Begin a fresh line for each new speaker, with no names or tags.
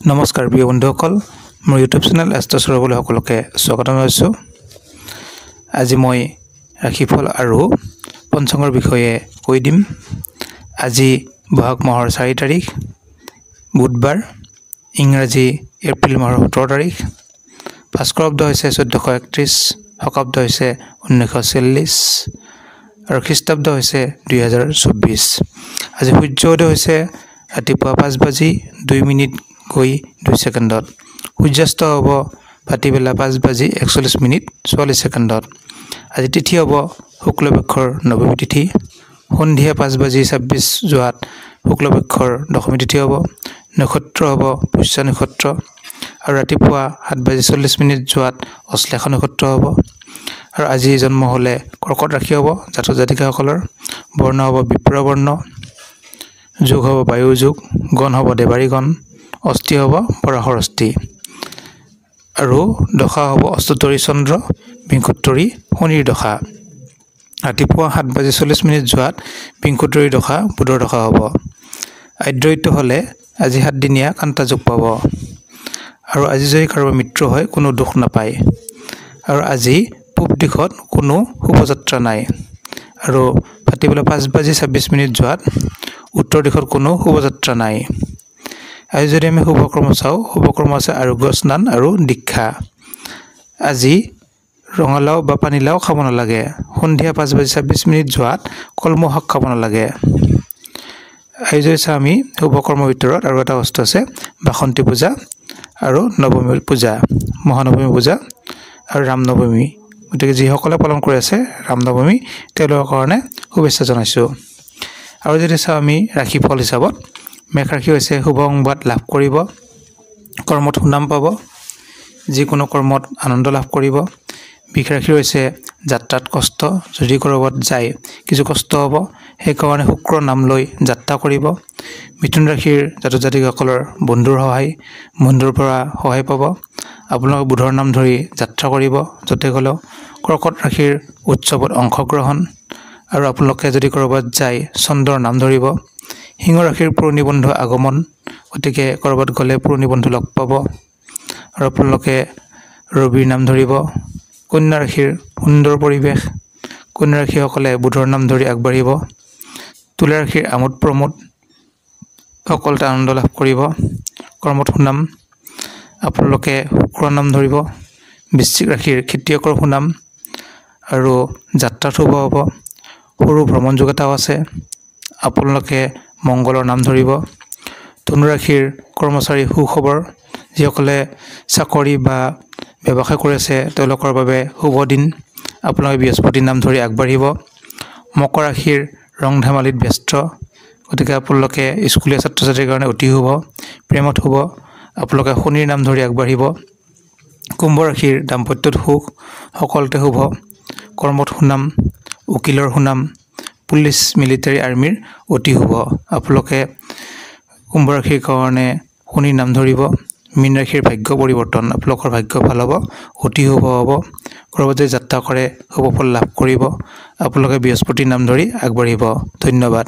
নমস্কাৰ প্ৰিয় বন্ধুসকল মোৰ ইউটিউব চেনেল এষ্ট্ৰছৰবলৈ সকলোকে স্বাগতম জনাইছোঁ। আজি মই ৰাশিফল আৰু পঞ্চাংগৰ বিষয়ে কৈ দিম। আজি বহাগ মাহৰ 4 তাৰিখ বুধবাৰ, ইংৰাজী এপ্ৰিল মাহৰ 17 তাৰিখ। ভাস্কৰাব্দ হৈছে 1431, শকাব্দ হৈছে 1940 আৰু খ্ৰীষ্টাব্দ হৈছে 2024। আজি সূৰ্যোদয় হৈছে ৰাতিপুৱা 5:02 গৈ 2 ছেকেণ্ডত। সূৰ্যাস্ত হ'ব ভাটিবেলা 5:41 44 ছেকেণ্ডত। আজি তিথি হ'ব শুক্লপক্ষৰ নৱমী তিথি। সন্ধিয়া 5:26 যোৱাত শুক্লপক্ষৰ দশমী তিথি হ'ব। নক্ষত্ৰ হ'ব পুষ্য নক্ষত্ৰ আৰু ৰাতিপুৱা 7:40 যোৱাত অশ্লেষা নক্ষত্ৰ হ'ব। আৰু আজি জন্ম হ'লে কৰ্কট ৰাশি হ'ব জাতক জাতিকাসকলৰ। বৰ্ণ হ'ব বিপ্ৰ বৰ্ণ, যোগ হ'ব বায়ু যোগ, গণ হ'ব দেৱাৰী গণ, অস্থি হ'ব পৰাশৰ অস্থি আৰু দশা হ'ব অষ্টোত্তৰী চন্দ্ৰ, বিংশোত্তৰী শনিৰ দশা। ৰাতিপুৱা 7:40 যোৱাত বিংশোত্তৰী দশা বুধৰ দশা হ'ব। আদ্ৰইত হ'লে আজি 7 দিনীয়া কান্তা যোগ পাব। আৰু আজি যদি কাৰোবাৰ মৃত্যু হয় কোনো দুখ নাপায়। আৰু আজি পূব দিশত কোনো শুভযাত্ৰা নাই। আৰু ভাটিবেলা 5:26 যোৱাত উত্তৰ দিশত কোনো শুভযাত্ৰা নাই। আজি যদি আমি শুভকৰ্ম চাওঁ, শুভকৰ্ম আছে আৰোগ্য স্নান আৰু দীক্ষা। আজি ৰঙালাও বা পানীলাও খাব নালাগে। সন্ধিয়া 5:26 যোৱাত কলমৌ শাক খাব নালাগে। আজি যদি চাওঁ আমি শুভকৰ্মৰ ভিতৰত আৰু এটা বস্তু আছে বাসন্তী পূজা আৰু নৱমী পূজা, মহানৱমী পূজা আৰু ৰামনৱমী। গতিকে যিসকলে পালন কৰি আছে ৰামনৱমী তেওঁলোকৰ কাৰণে শুভেচ্ছা জনাইছোঁ। আৰু যদি চাওঁ আমি ৰাশিফল হিচাপত, মেষ ৰাশি হৈছে শুভ সংবাদ লাভ কৰিব, কৰ্মত সুনাম পাব, যিকোনো কৰ্মত আনন্দ লাভ কৰিব। বৃষ ৰাশি হৈছে যাত্ৰাত কষ্ট, যদি ক'ৰবাত যায় কিছু কষ্ট হ'ব, সেইকাৰণে শুক্ৰৰ নাম লৈ যাত্ৰা কৰিব। মিথুন ৰাশিৰ জাতক জাতিকাসকলৰ বন্ধুৰ সহায়, বন্ধুৰ পৰা সহায় পাব। আপোনালোকে বুধৰ নাম ধৰি যাত্ৰা কৰিব য'তে গ'লেও। কৰ্কট ৰাশিৰ উৎসৱত অংশগ্ৰহণ আৰু আপোনালোকে যদি ক'ৰবাত যায় চন্দ্ৰৰ নাম ধৰিব। সিংহ ৰাশিৰ পুৰণি বন্ধু আগমন, গতিকে ক'ৰবাত গ'লে পুৰণি বন্ধু লগ পাব আৰু আপোনালোকে ৰবিৰ নাম ধৰিব। কন্যা ৰাশিৰ সুন্দৰ পৰিৱেশ, কন্যা ৰাশিসকলে বুধৰ নাম ধৰি আগবাঢ়িব। তুলা ৰাশিৰ আমোদ প্ৰমোদ, সকলোতে আনন্দ লাভ কৰিব, কৰ্মত সুনাম, আপোনালোকে শুক্ৰৰ নাম ধৰিব। বৃশ্চিক ৰাশিৰ খেতিয়কৰ সুনাম আৰু যাত্ৰাত শুভ হ'ব। সৰু ভ্ৰমণ যোগ এটাও আছে, আপোনালোকে মংগলৰ নাম ধৰিব। ধনু ৰাশিৰ কৰ্মচাৰী সুখবৰ, যিসকলে চাকৰি বা ব্যৱসায় কৰি আছে তেওঁলোকৰ বাবে শুভ দিন, আপোনালোকে বৃহস্পতিৰ নাম ধৰি আগবাঢ়িব। মকৰ ৰাশিৰ ৰং ধেমালিত ব্যস্ত, গতিকে আপোনালোকে স্কুলীয়া ছাত্ৰ ছাত্ৰীৰ কাৰণে অতি শুভ। প্ৰেমত শুভ, আপোনালোকে শনিৰ নাম ধৰি আগবাঢ়িব। কুম্ভ ৰাশিৰ দাম্পত্যত সুখ, সকলোতে শুভ, কৰ্মত সুনাম, উকিলৰ সুনাম, পুলিচ মিলিটাৰী আৰ্মিৰ অতি শুভ। আপোনালোকে কুম্ভ ৰাশিৰ কাৰণে শনিৰ নাম ধৰিব। মীন ৰাশিৰ ভাগ্য পৰিৱৰ্তন, আপোনালোকৰ ভাগ্য ভাল হ'ব, অতি শুভ হ'ব। ক'ৰবাত যদি যাত্ৰা কৰে শুভ ফল লাভ কৰিব। আপোনালোকে বৃহস্পতিৰ নাম ধৰি আগবাঢ়িব। ধন্যবাদ।